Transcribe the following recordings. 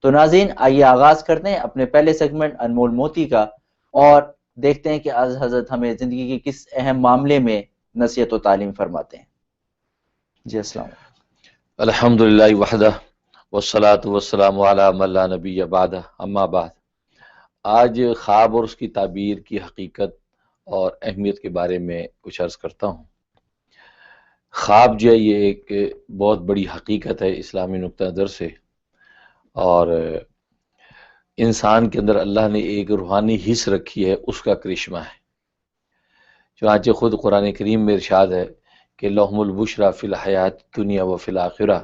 تو ناظرین آئیے آغاز کرتے ہیں اپنے پہلے سیگمنٹ انمول موتی کا، اور دیکھتے ہیں کہ آج حضرت ہمیں زندگی کے کس اہم معاملے میں نصیحت و تعلیم فرماتے ہیں۔ جی السلام علیکم۔ الحمدللہ وحدہ والصلاة والسلام علی من لا نبی بعدہ، اما بعد۔ آج خواب اور اس کی تعبیر کی حقیقت اور اہمیت کے بارے میں کچھ عرض کرتا ہوں۔ خواب جو ہے یہ ایک بہت بڑی حقیقت ہے اسلامی نقطہ نظر سے، اور انسان کے اندر اللہ نے ایک روحانی حص رکھی ہے، اس کا کرشمہ ہے۔ چنانچہ خود قرآن کریم میں ارشاد ہے کہ لہم البشریٰ فی الحیات دنیا و فی الآخرہ،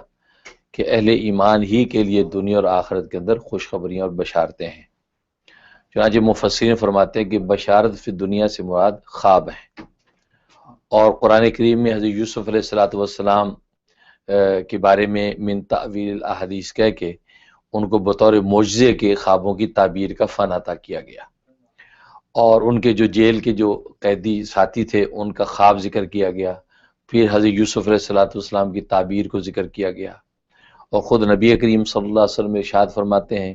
کہ اہل ایمان ہی کے لیے دنیا اور آخرت کے اندر خوشخبریاں اور بشارتیں ہیں۔ چنانچہ مفسرین فرماتے ہیں کہ بشارت فی دنیا سے مراد خواب ہے، اور قرآن کریم میں حضرت یوسف علیہ السلام کے بارے میں من تعویل الاحادیث کہہ کے ان کو بطور معجزے کے خوابوں کی تعبیر کا فن عطا کیا گیا، اور ان کے جو جیل کے جو قیدی ساتھی تھے ان کا خواب ذکر کیا گیا، پھر حضرت یوسف علیہ السلام کی تعبیر کو ذکر کیا گیا، اور خود نبی کریم صلی اللہ علیہ وسلم ارشاد فرماتے ہیں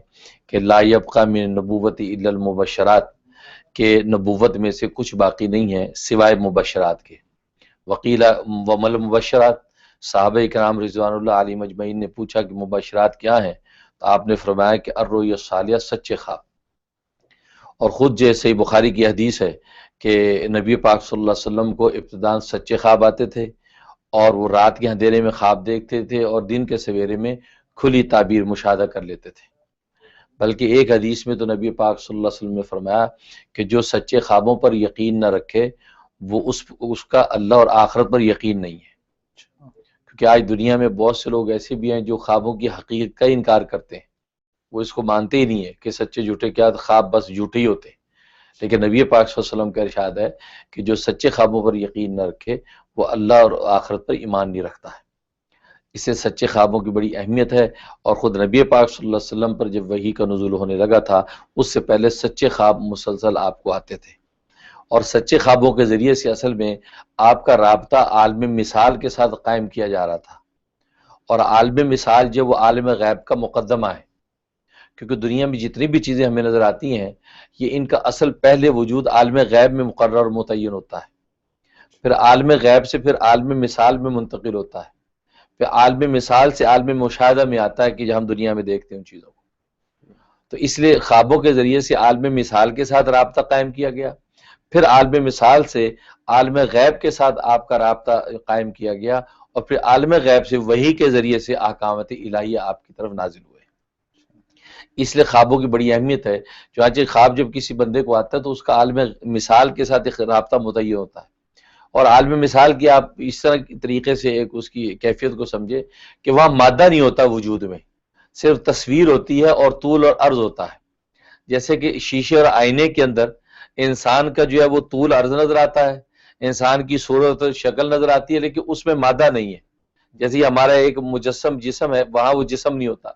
کہ لا یبقى من النبوۃ الا المبشرات، کہ نبوت میں سے کچھ باقی نہیں ہے سوائے مبشرات کے۔ وقیل ومل مبشرات، صحابہ کرام رضوان اللہ علیہم اجمعین نے پوچھا کہ مبشرات کیا ہیں، تو آپ نے فرمایا کہ الرؤیا الصالحہ، سچے خواب۔ اور خود جیسے بخاری کی حدیث ہے کہ نبی پاک صلی اللہ علیہ وسلم کو ابتداً سچے خواب آتے تھے، اور وہ رات کے اندھیرے میں خواب دیکھتے تھے اور دن کے سویرے میں کھلی تعبیر مشاہدہ کر لیتے تھے۔ بلکہ ایک حدیث میں تو نبی پاک صلی اللہ علیہ وسلم نے فرمایا کہ جو سچے خوابوں پر یقین نہ رکھے وہ اس کا اللہ اور آخرت پر یقین نہیں ہے۔ کیونکہ آج دنیا میں بہت سے لوگ ایسے بھی ہیں جو خوابوں کی حقیقت کا انکار کرتے ہیں، وہ اس کو مانتے ہی نہیں ہے کہ سچے جھوٹے کیا، خواب بس جھوٹے ہی ہوتے ہیں۔ لیکن نبی پاک صلی اللہ علیہ وسلم کا ارشاد ہے کہ جو سچے خوابوں پر یقین نہ رکھے وہ اللہ اور آخرت پر ایمان نہیں رکھتا ہے۔ اس سے سچے خوابوں کی بڑی اہمیت ہے، اور خود نبی پاک صلی اللہ علیہ وسلم پر جب وحی کا نزول ہونے لگا تھا اس سے پہلے سچے خواب مسلسل آپ کو آتے تھے، اور سچے خوابوں کے ذریعے سے اصل میں آپ کا رابطہ عالم مثال کے ساتھ قائم کیا جا رہا تھا، اور عالم مثال جو وہ عالم غیب کا مقدمہ ہے، کیونکہ دنیا میں جتنی بھی چیزیں ہمیں نظر آتی ہیں یہ ان کا اصل پہلے وجود عالم غیب میں مقرر اور متعین ہوتا ہے، پھر عالم غیب سے پھر عالم مثال میں منتقل ہوتا ہے، پھر عالم مثال سے عالم مشاہدہ میں آتا ہے کہ جو ہم دنیا میں دیکھتے ہیں ان چیزوں کو۔ تو اس لیے خوابوں کے ذریعے سے عالم مثال کے ساتھ رابطہ قائم کیا گیا، پھر عالم مثال سے عالم غیب کے ساتھ آپ کا رابطہ قائم کیا گیا، اور پھر عالم غیب سے وحی کے ذریعے سے احکامات الہیہ آپ کی طرف نازل ہوئے۔ اس لیے خوابوں کی بڑی اہمیت ہے۔ چنانچہ خواب جب کسی بندے کو آتا ہے تو اس کا عالم مثال کے ساتھ ایک رابطہ متعین ہوتا ہے، اور عالم مثال کی آپ اس طرح طریقے سے ایک اس کی کیفیت کو سمجھے کہ وہاں مادہ نہیں ہوتا وجود میں، صرف تصویر ہوتی ہے اور طول اور عرض ہوتا ہے۔ جیسے کہ شیشے اور آئینے کے اندر انسان کا جو ہے وہ طول عرض نظر آتا ہے، انسان کی صورت اور شکل نظر آتی ہے، لیکن اس میں مادہ نہیں ہے۔ جیسے ہمارا ایک مجسم جسم ہے، وہاں وہ جسم نہیں ہوتا۔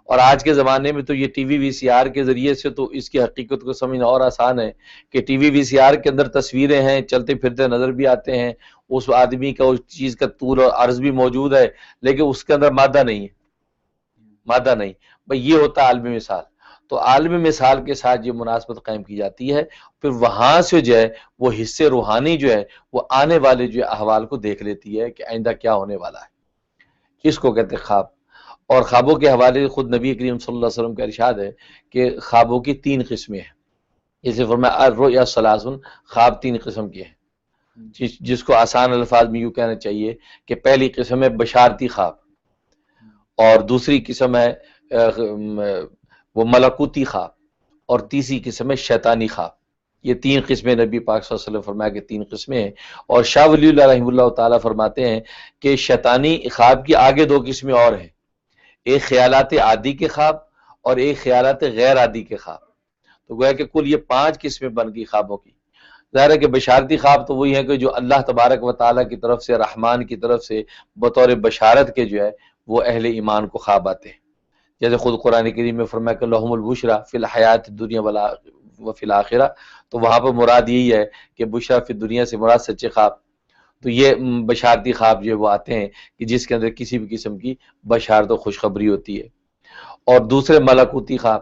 اور آج کے زمانے میں تو یہ ٹی وی وی سی آر کے ذریعے سے تو اس کی حقیقت کو سمجھنا اور آسان ہے کہ ٹی وی وی سی آر کے اندر تصویریں ہیں، چلتے پھرتے نظر بھی آتے ہیں، اس آدمی کا اس چیز کا طول اور عرض بھی موجود ہے، لیکن اس کے اندر مادہ نہیں ہے، مادہ نہیں۔ بھئی یہ ہوتا ہے عالم مثال۔ تو عالم مثال کے ساتھ یہ مناسبت قائم کی جاتی ہے، پھر وہاں سے جو ہے وہ حصے روحانی جو ہے وہ آنے والے جو احوال کو دیکھ لیتی ہے کہ آئندہ کیا ہونے والا ہے۔ اس کو کہتے ہیں خواب۔ اور خوابوں کے حوالے سے خود نبی کریم صلی اللہ علیہ وسلم کا ارشاد ہے کہ خوابوں کی 3 قسمیں ہیں۔ جیسے فرمایا الرؤیا ثلاث، خواب 3 قسم کے ہیں، جس کو آسان الفاظ میں یوں کہنا چاہیے کہ پہلی قسم ہے بشارتی خواب، اور دوسری قسم ہے وہ ملکوتی خواب، اور تیسری قسم ہے شیطانی خواب۔ یہ 3 قسمیں نبی پاک صلی اللہ علیہ وسلم فرمایا کہ 3 قسمیں ہیں۔ اور شاہ ولی اللہ رحمہ اللہ تعالیٰ فرماتے ہیں کہ شیطانی خواب کی آگے 2 قسمیں اور ہیں، ایک خیالات عادی کے خواب اور ایک خیالات غیر عادی کے خواب۔ تو گویا کہ کل یہ 5 قسمیں بن گئی خوابوں کی۔ ظاہر ہے کہ بشارتی خواب تو وہی ہے کہ جو اللہ تبارک و تعالیٰ کی طرف سے، رحمان کی طرف سے بطور بشارت کے جو ہے وہ اہل ایمان کو خواب آتے ہیں۔ جیسے خود قرآن کریم میں فرمایا کہ لہم البشریٰ فی الحیات الدنیا و فی الآخرہ، تو وہاں پر مراد یہی ہے کہ بشریٰ فی دنیا سے مراد سچے خواب۔ تو یہ بشارتی خواب جو وہ آتے ہیں کہ جس کے اندر کسی بھی قسم کی بشارت و خوشخبری ہوتی ہے۔ اور دوسرے ملکوتی خواب.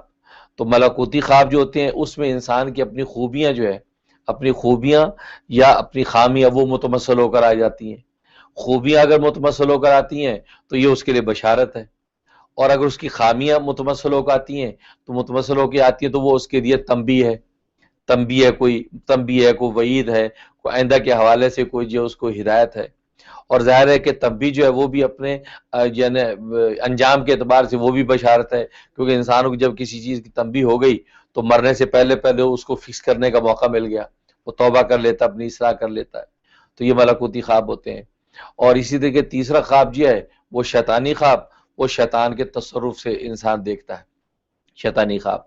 تو ملکوتی خواب جو ہوتے ہیں اس میں انسان کی اپنی خوبیاں جو ہے، اپنی خوبیاں یا اپنی خامیاں وہ متمثل ہو کر آ جاتی ہیں. خوبیاں اگر متمثل ہو کر آتی ہیں تو یہ اس کے لیے بشارت ہے، اور اگر اس کی خامیاں متمثل ہو کر آتی ہیں تو متمثل ہو کے آتی ہیں تو وہ اس کے لیے تنبیہ ہے. تنبیہ ہے، کوئی وعید ہے، کوئی آئندہ کے حوالے سے کوئی جو اس کو ہدایت ہے. اور ظاہر ہے کہ تنبیہ جو ہے وہ بھی اپنے یعنی انجام کے اعتبار سے وہ بھی بشارت ہے، کیونکہ انسانوں کو جب کسی چیز کی تنبیہ ہو گئی تو مرنے سے پہلے پہلے اس کو فکس کرنے کا موقع مل گیا، وہ توبہ کر لیتا، اپنی اصلاح کر لیتا ہے. تو یہ ملکوتی خواب ہوتے ہیں. اور اسی طرح تیسرا خواب جو ہے وہ شیطانی خواب، وہ شیطان کے تصرف سے انسان دیکھتا ہے. شیطانی خواب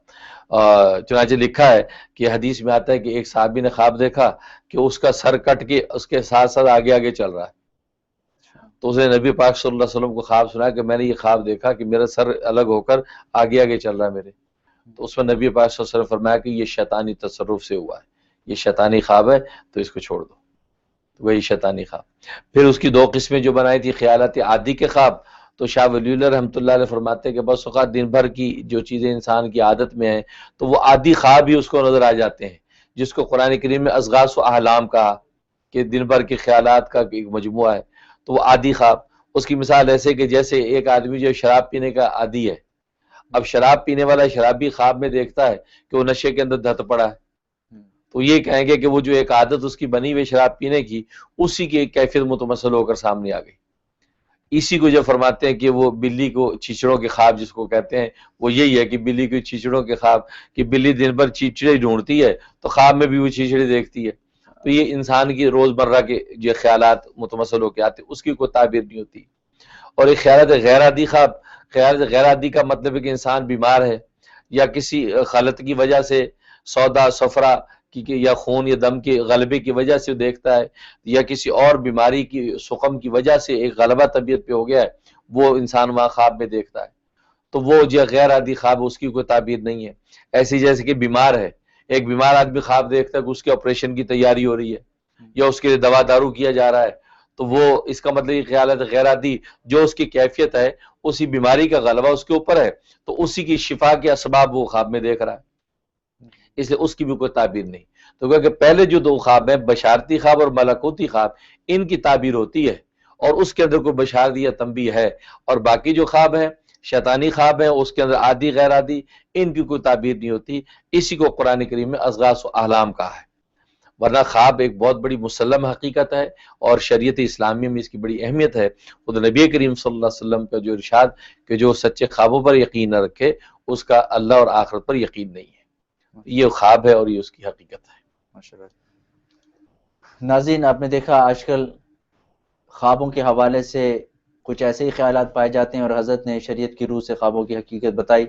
چنانچہ لکھا ہے کہ حدیث میں آتا ہے کہ ایک صحابی نے خواب دیکھا کہ اس کا سر کٹ کے اس کے ساتھ ساتھ آگے آگے چل رہا ہے. تو اس نے نبی پاک صلی اللہ علیہ وسلم کو خواب سنایا کہ میں نے یہ خواب دیکھا کہ میرا سر الگ ہو کر آگے آگے چل رہا ہے میرے. تو اس میں نبی پاک صلی اللہ علیہ وسلم فرمایا کہ یہ شیطانی تصرف سے ہوا ہے، یہ شیطانی خواب ہے، تو اس کو چھوڑ دو. وہی شیطانی خواب. پھر اس کی دو قسمیں جو بنائی تھی، خیالات عادی کے خواب. تو شاہ ولی اللہ رحمۃ اللہ علیہ فرماتے ہیں کہ بس اوقات دن بھر کی جو چیزیں انسان کی عادت میں ہیں تو وہ عادی خواب ہی اس کو نظر آ جاتے ہیں، جس کو قرآن کریم میں اضغاث و احلام کہا کہ دن بھر کے خیالات کا ایک مجموعہ ہے. تو وہ عادی خواب. اس کی مثال ایسے کہ جیسے ایک آدمی جو شراب پینے کا عادی ہے، اب شراب پینے والا شرابی خواب میں دیکھتا ہے کہ وہ نشے کے اندر دھت پڑا ہے، تو یہ کہیں گے کہ وہ جو ایک عادت اس کی بنی ہوئی شراب پینے کی، اسی کی ایک کیفیت متمثل ہو کر سامنے آ گئی. اسی کو جو فرماتے ہیں کہ وہ بلی کو چیچڑوں کے خواب جس کو کہتے ہیں، وہ یہی ہے کہ بلی کو چیچڑوں کے خواب، کہ بلی دن بھر چیچڑے ڈھونڈتی ہے تو خواب میں بھی وہ چیچڑے دیکھتی ہے. تو یہ انسان کی روزمرہ کے جو خیالات متمثل ہو کے آتے اس کی کوئی تعبیر نہیں ہوتی. اور ایک خیالات غیر عادی خواب. خیالات غیر عادی کا مطلب ہے کہ انسان بیمار ہے یا کسی خلط کی وجہ سے، سودا صفرا کی یا خون یا دم کے غلبے کی وجہ سے دیکھتا ہے، یا کسی اور بیماری کی سقم کی وجہ سے ایک غلبہ طبیعت پہ ہو گیا ہے، وہ انسان وہاں خواب میں دیکھتا ہے. تو وہ جو غیر عادی خواب اس کی کوئی تعبیر نہیں ہے. ایسی جیسے کہ بیمار ہے، ایک بیمار آدمی خواب دیکھتا ہے کہ اس کے آپریشن کی تیاری ہو رہی ہے یا اس کے لیے دوا دارو کیا جا رہا ہے، تو وہ اس کا مطلب یہ خیالات غیر عادی جو اس کی کیفیت ہے، اسی بیماری کا غلبہ اس کے اوپر ہے تو اسی کی شفا کے اسباب وہ خواب میں دیکھ رہا ہے، اس لیے اس کی بھی کوئی تعبیر نہیں. تو کہ پہلے جو دو خواب ہیں، بشارتی خواب اور ملکوتی خواب، ان کی تعبیر ہوتی ہے اور اس کے اندر کوئی بشارت یا تنبیہ ہے. اور باقی جو خواب ہیں، شیطانی خواب ہیں، اس کے اندر عادی غیر عادی، ان کی کوئی تعبیر نہیں ہوتی. اسی کو قرآن کریم میں اضغاث و احلام کہا ہے. ورنہ خواب ایک بہت بڑی مسلم حقیقت ہے اور شریعت اسلامی میں اس کی بڑی اہمیت ہے. خود نبی کریم صلی اللہ علیہ وسلم کا جو ارشاد کہ جو سچے خوابوں پر یقین نہ رکھے اس کا اللہ اور آخرت پر یقین نہیں ہے. یہ خواب ہے اور یہ اس کی حقیقت ہے. ناظرین، آپ نے دیکھا آج کل خوابوں کے حوالے سے کچھ ایسے ہی خیالات پائے جاتے ہیں اور حضرت نے شریعت کی روح سے خوابوں کی حقیقت بتائی.